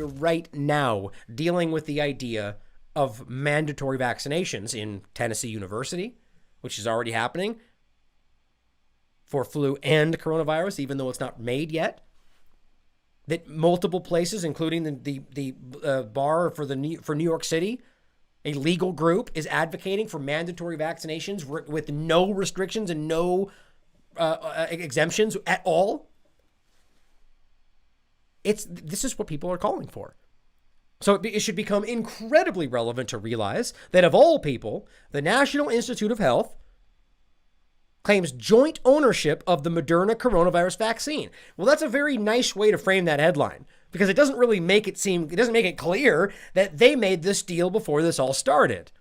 right now dealing with the idea of mandatory vaccinations in Tennessee University, which is already happening for flu and coronavirus, even though it's not made yet. That multiple places, including the bar for New York City, a legal group, is advocating for mandatory vaccinations with no restrictions and no exemptions at all. This is what people are calling for. So it should become incredibly relevant to realize that of all people, the National Institute of Health claims joint ownership of the Moderna coronavirus vaccine. Well, that's a very nice way to frame that headline, because it doesn't make it clear that they made this deal before this all started.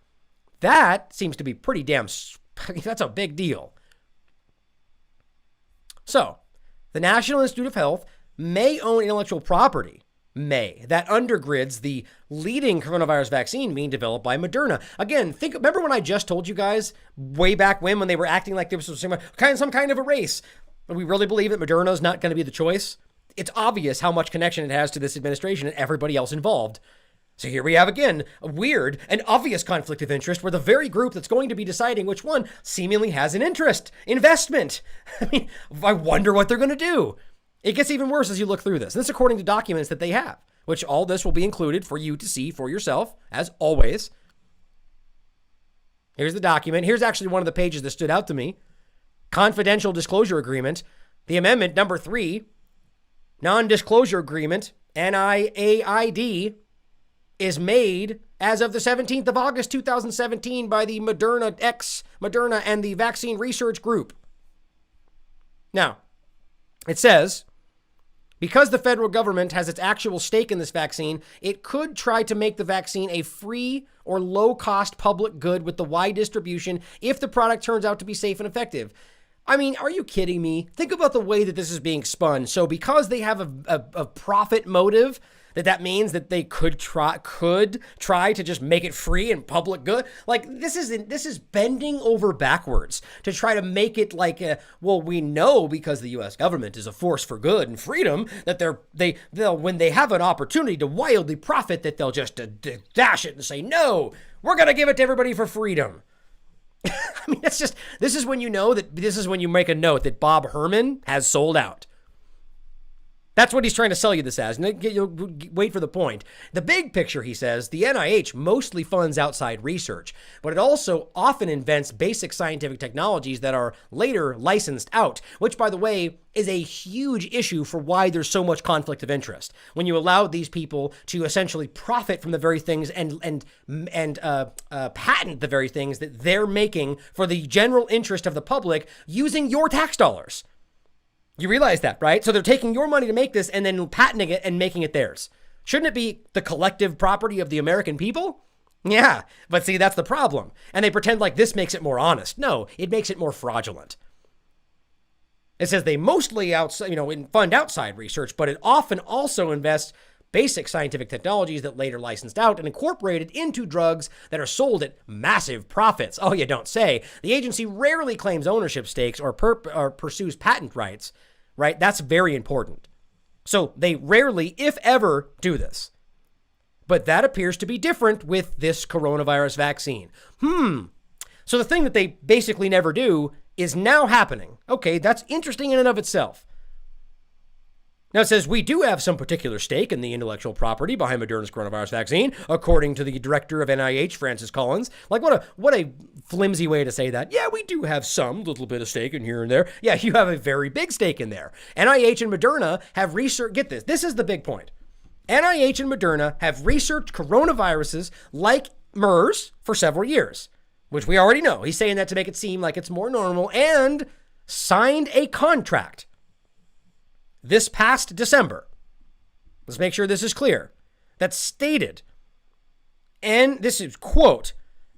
That seems to be pretty that's a big deal. So, the National Institute of Health may own intellectual property, that undergirds the leading coronavirus vaccine being developed by Moderna. Again, remember when I just told you guys way back when they were acting like there was some kind of a race? We really believe that Moderna is not going to be the choice. It's obvious how much connection it has to this administration and everybody else involved. So here we have, again, a weird and obvious conflict of interest where the very group that's going to be deciding which one seemingly has an investment. I mean, I wonder what they're going to do. It gets even worse as you look through this. This according to documents that they have, which all this will be included for you to see for yourself, as always. Here's the document. Here's actually one of the pages that stood out to me. Confidential Disclosure Agreement. The amendment number 3, Non-Disclosure Agreement, NIAID, is made as of the 17th of August, 2017 by the Moderna and the Vaccine Research Group. Now, it says, because the federal government has its actual stake in this vaccine, it could try to make the vaccine a free or low-cost public good with the wide distribution if the product turns out to be safe and effective. I mean, are you kidding me? Think about the way that this is being spun. So because they have a profit motive, that means that they could try to just make it free and public good. Like, this is bending over backwards to try to make it like, we know because the U.S. government is a force for good and freedom that they'll when they have an opportunity to wildly profit, that they'll just dash it and say, no, we're going to give it to everybody for freedom. I mean, this is when you know that this is when you make a note that Bob Herman has sold out. That's what he's trying to sell you this as. And you'll wait for the point. The big picture, he says, the NIH mostly funds outside research, but it also often invents basic scientific technologies that are later licensed out, which, by the way, is a huge issue for why there's so much conflict of interest. When you allow these people to essentially profit from the very things and patent the very things that they're making for the general interest of the public using your tax dollars. You realize that, right? So they're taking your money to make this and then patenting it and making it theirs. Shouldn't it be the collective property of the American people? Yeah, but see, that's the problem. And they pretend like this makes it more honest. No, it makes it more fraudulent. It says they mostly fund outside research, but it often also invests basic scientific technologies that later licensed out and incorporated into drugs that are sold at massive profits. Oh, you don't say. The agency rarely claims ownership stakes or pursues patent rights, right? That's very important. So they rarely, if ever, do this. But that appears to be different with this coronavirus vaccine. So the thing that they basically never do is now happening. Okay, that's interesting in and of itself. Now it says, we do have some particular stake in the intellectual property behind Moderna's coronavirus vaccine, according to the director of NIH, Francis Collins. Like, what a flimsy way to say that. Yeah, we do have some little bit of stake in here and there. Yeah, you have a very big stake in there. NIH and Moderna have researched, get this, this is the big point. NIH and Moderna have researched coronaviruses like MERS for several years, which we already know. He's saying that to make it seem like it's more normal, and signed a contract this past December. Let's make sure this is clear. That stated, and this is, quote,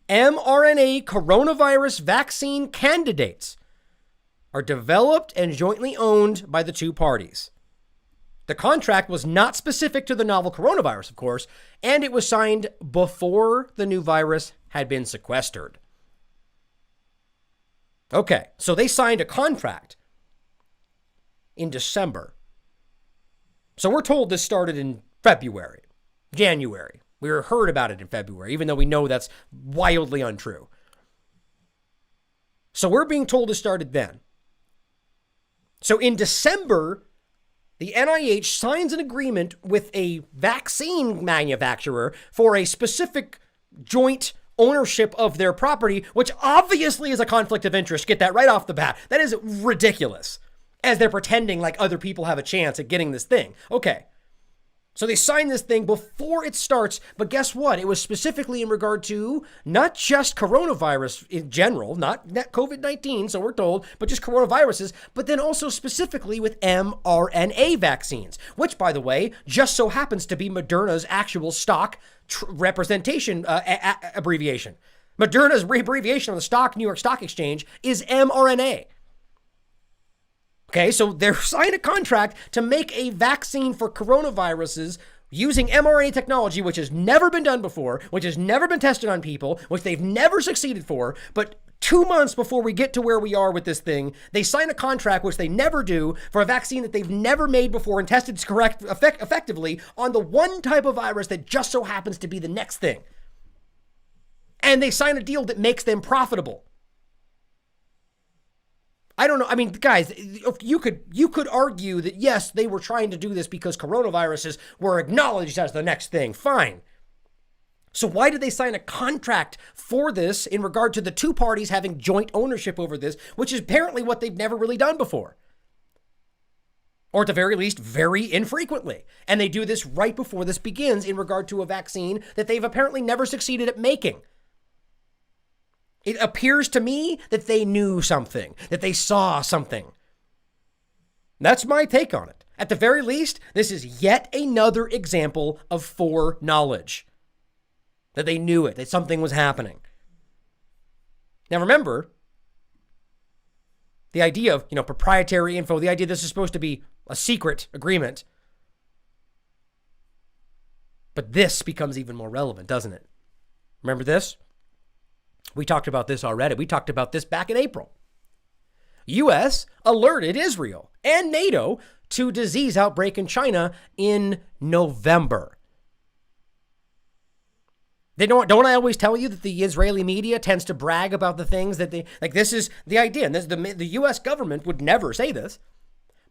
mRNA coronavirus vaccine candidates are developed and jointly owned by the two parties. The contract was not specific to the novel coronavirus, of course, and it was signed before the new virus had been sequestered. Okay, so they signed a contract in December. So we're told this started in February. January. We heard about it in February, even though we know that's wildly untrue. So we're being told it started then. So in December, the NIH signs an agreement with a vaccine manufacturer for a specific joint ownership of their property, which obviously is a conflict of interest. Get that right off the bat. That is ridiculous, as they're pretending like other people have a chance at getting this thing. Okay. So they signed this thing before it starts, but guess what? It was specifically in regard to not just coronavirus in general, not COVID-19, so we're told, but just coronaviruses, but then also specifically with mRNA vaccines, which, by the way, just so happens to be Moderna's actual stock representation abbreviation. Moderna's abbreviation on the New York Stock Exchange is mRNA. Okay, so they're signing a contract to make a vaccine for coronaviruses using mRNA technology, which has never been done before, which has never been tested on people, which they've never succeeded for. But 2 months before we get to where we are with this thing, they sign a contract, which they never do, for a vaccine that they've never made before and tested effectively on the one type of virus that just so happens to be the next thing. And they sign a deal that makes them profitable. I don't know. I mean, guys, you could argue that, yes, they were trying to do this because coronaviruses were acknowledged as the next thing. Fine. So why did they sign a contract for this in regard to the two parties having joint ownership over this, which is apparently what they've never really done before? Or at the very least, very infrequently. And they do this right before this begins in regard to a vaccine that they've apparently never succeeded at making. It appears to me that they knew something, that they saw something. That's my take on it. At the very least, this is yet another example of foreknowledge. That they knew it, that something was happening. Now remember, the idea of, proprietary info, the idea this is supposed to be a secret agreement. But this becomes even more relevant, doesn't it? Remember this? We talked about this already. We talked about this back in April. U.S. alerted Israel and NATO to disease outbreak in China in November. Don't I always tell you that the Israeli media tends to brag about the things that this is the idea. And the U.S. government would never say this.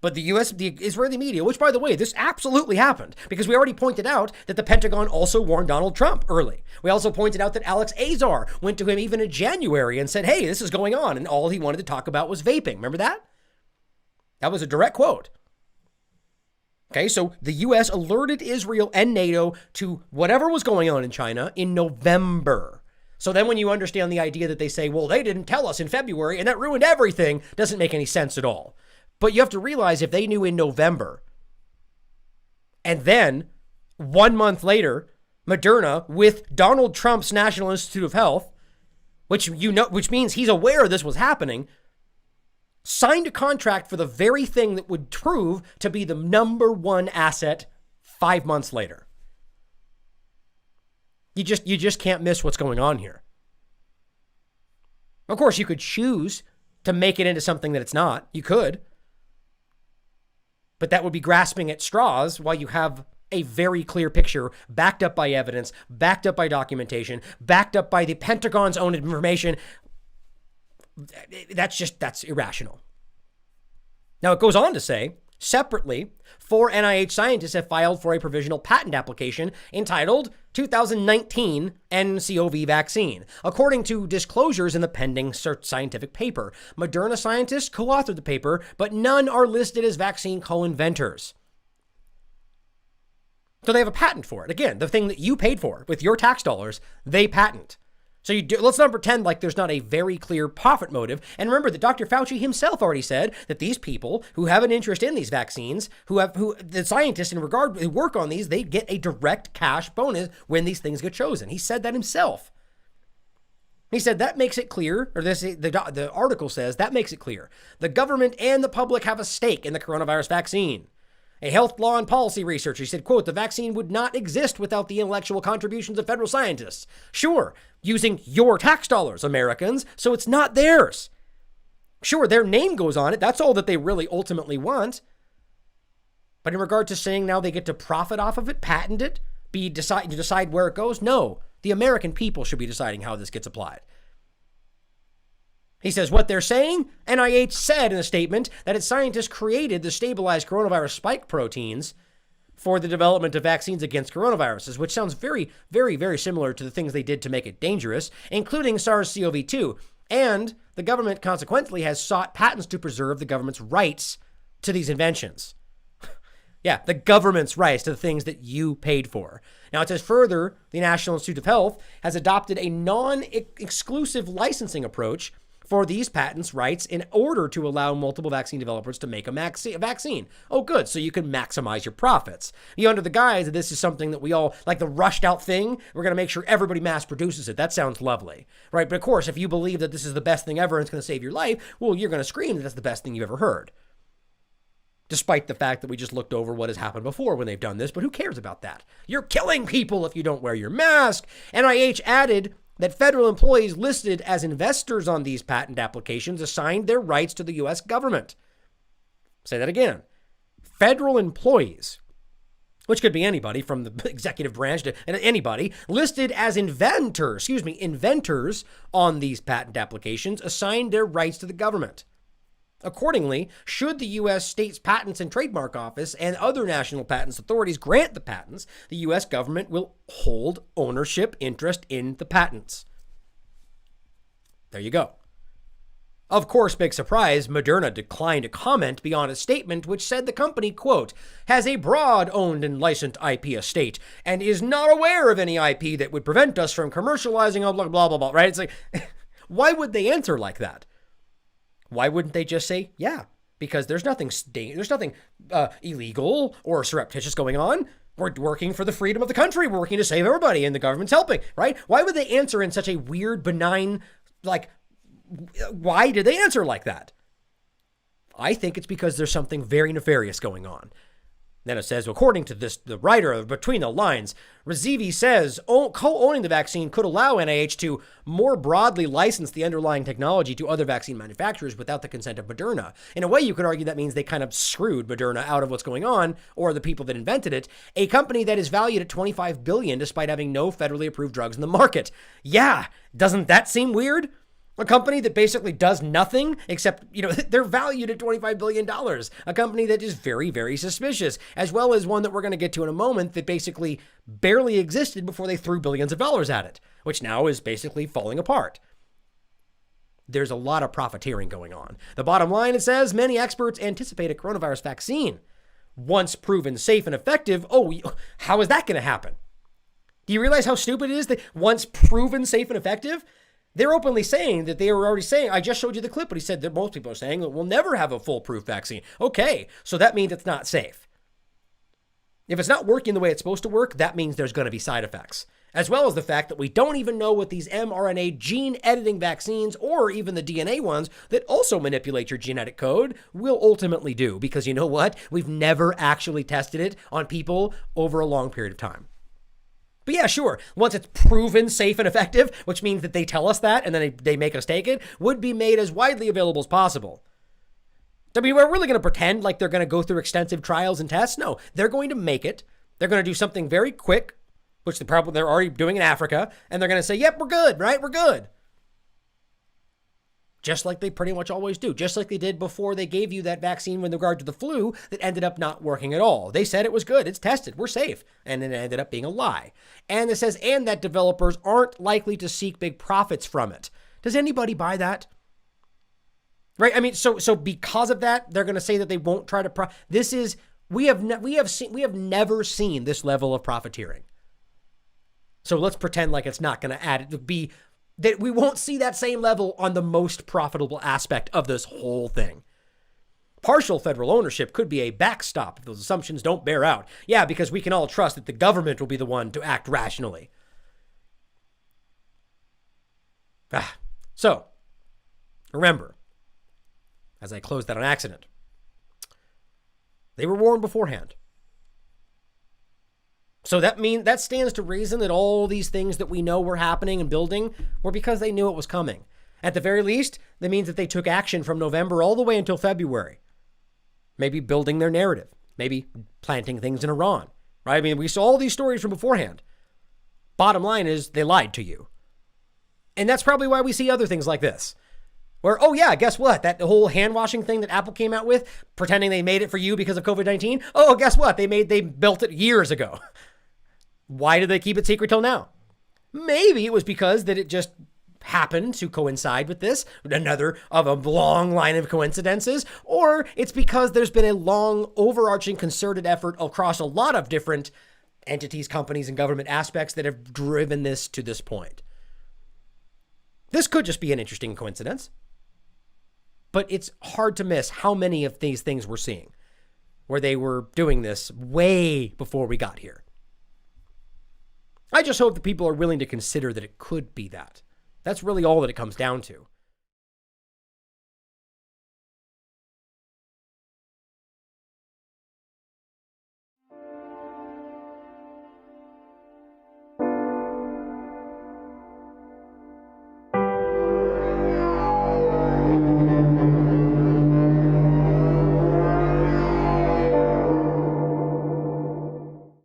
But the Israeli media, which, by the way, this absolutely happened because we already pointed out that the Pentagon also warned Donald Trump early. We also pointed out that Alex Azar went to him even in January and said, hey, this is going on. And all he wanted to talk about was vaping. Remember that? That was a direct quote. Okay, so the U.S. alerted Israel and NATO to whatever was going on in China in November. So then when you understand the idea that they say, well, they didn't tell us in February and that ruined everything, doesn't make any sense at all. But you have to realize if they knew in November and then 1 month later, Moderna with Donald Trump's National Institute of Health, which means he's aware this was happening, signed a contract for the very thing that would prove to be the number one asset 5 months later. You just can't miss what's going on here. Of course, you could choose to make it into something that it's not. You could. But that would be grasping at straws while you have a very clear picture backed up by evidence, backed up by documentation, backed up by the Pentagon's own information. That's irrational. Now, it goes on to say, separately, 4 NIH scientists have filed for a provisional patent application entitled 2019 nCoV vaccine. According to disclosures in the pending scientific paper, Moderna scientists co-authored the paper, but none are listed as vaccine co-inventors. So they have a patent for it. Again, the thing that you paid for with your tax dollars, they patent. So let's not pretend like there's not a very clear profit motive. And remember that Dr. Fauci himself already said that these people who have an interest in these vaccines, the scientists who work on these, they get a direct cash bonus when these things get chosen. He said that himself. He said that makes it clear, or the article says that makes it clear. The government and the public have a stake in the coronavirus vaccine. A health law and policy researcher, he said, quote, the vaccine would not exist without the intellectual contributions of federal scientists. Sure, using your tax dollars, Americans, so it's not theirs. Sure, their name goes on it. That's all that they really ultimately want. But in regard to saying now they get to profit off of it, patent it, be decide where it goes? No, the American people should be deciding how this gets applied. He says what they're saying, NIH said in a statement that its scientists created the stabilized coronavirus spike proteins for the development of vaccines against coronaviruses, which sounds very, very, very similar to the things they did to make it dangerous, including SARS-CoV-2. And the government consequently has sought patents to preserve the government's rights to these inventions. Yeah, the government's rights to the things that you paid for. Now it says further, the National Institute of Health has adopted a non-exclusive licensing approach for these patents rights in order to allow multiple vaccine developers to make a vaccine. Oh, good. So you can maximize your profits. Under the guise that this is something that we all, like the rushed out thing, we're going to make sure everybody mass produces it. That sounds lovely, right? But of course, if you believe that this is the best thing ever and it's going to save your life, well, you're going to scream that that's the best thing you've ever heard. Despite the fact that we just looked over what has happened before when they've done this, but who cares about that? You're killing people if you don't wear your mask. NIH added that federal employees listed as investors on these patent applications assigned their rights to the U.S. government. Say that again. Federal employees, which could be anybody from the executive branch to anybody, listed as inventors on these patent applications assigned their rights to the government. Accordingly, should the U.S. State's Patents and Trademark Office and other national patents authorities grant the patents, the U.S. government will hold ownership interest in the patents. There you go. Of course, big surprise, Moderna declined to comment beyond a statement which said the company, quote, has a broad owned and licensed IP estate and is not aware of any IP that would prevent us from commercializing, blah, blah, blah, blah, right? It's like, why would they answer like that? Why wouldn't they just say, yeah, because there's nothing illegal or surreptitious going on. We're working for the freedom of the country. We're working to save everybody and the government's helping, right? Why would they answer in such a weird, benign, why did they answer like that? I think it's because there's something very nefarious going on. Then it says, according to the writer of Between the Lines, Razivi says co-owning the vaccine could allow NIH to more broadly license the underlying technology to other vaccine manufacturers without the consent of Moderna. In a way, you could argue that means they kind of screwed Moderna out of what's going on, or the people that invented it, a company that is valued at $25 billion despite having no federally approved drugs in the market. Yeah, doesn't that seem weird? A company that basically does nothing except, they're valued at $25 billion. A company that is very, very suspicious, as well as one that we're going to get to in a moment that basically barely existed before they threw billions of dollars at it, which now is basically falling apart. There's a lot of profiteering going on. The bottom line, it says, many experts anticipate a coronavirus vaccine. Once proven safe and effective, how is that going to happen? Do you realize how stupid it is that once proven safe and effective? They're openly saying that they were already saying, I just showed you the clip, but he said that most people are saying that we'll never have a foolproof vaccine. Okay, so that means it's not safe. If it's not working the way it's supposed to work, that means there's going to be side effects, as well as the fact that we don't even know what these mRNA gene editing vaccines or even the DNA ones that also manipulate your genetic code will ultimately do. Because you know what? We've never actually tested it on people over a long period of time. But yeah, sure, once it's proven safe and effective, which means that they tell us that and then they make us take it, would be made as widely available as possible. I mean, we're really going to pretend like they're going to go through extensive trials and tests? No, they're going to make it. They're going to do something very quick, which they're already doing in Africa, and they're going to say, yep, we're good, right? We're good. Just like they pretty much always do, just like they did before they gave you that vaccine with regard to the flu that ended up not working at all. They said it was good, it's tested, we're safe, and it ended up being a lie. And it says, and that developers aren't likely to seek big profits from it. Does anybody buy that? Right? I mean, so because of that, they're going to say that they won't try to we have never seen this level of profiteering. So let's pretend like it's not going to be that we won't see that same level on the most profitable aspect of this whole thing. Partial federal ownership could be a backstop if those assumptions don't bear out. Yeah, because we can all trust that the government will be the one to act rationally. So, remember, as I closed that on accident, they were warned beforehand. So that stands to reason that all these things that we know were happening and building were because they knew it was coming. At the very least, that means that they took action from November all the way until February. Maybe building their narrative, maybe planting things in Iran, right? I mean, we saw all these stories from beforehand. Bottom line is they lied to you. And that's probably why we see other things like this. Where, oh yeah, guess what? That whole hand washing thing that Apple came out with, pretending they made it for you because of COVID-19. Oh, guess what? They built it years ago. Why did they keep it secret till now? Maybe it was because that it just happened to coincide with this, another of a long line of coincidences, or it's because there's been a long overarching concerted effort across a lot of different entities, companies, and government aspects that have driven this to this point. This could just be an interesting coincidence, but it's hard to miss how many of these things we're seeing where they were doing this way before we got here. I just hope that people are willing to consider that it could be that. That's really all that it comes down to.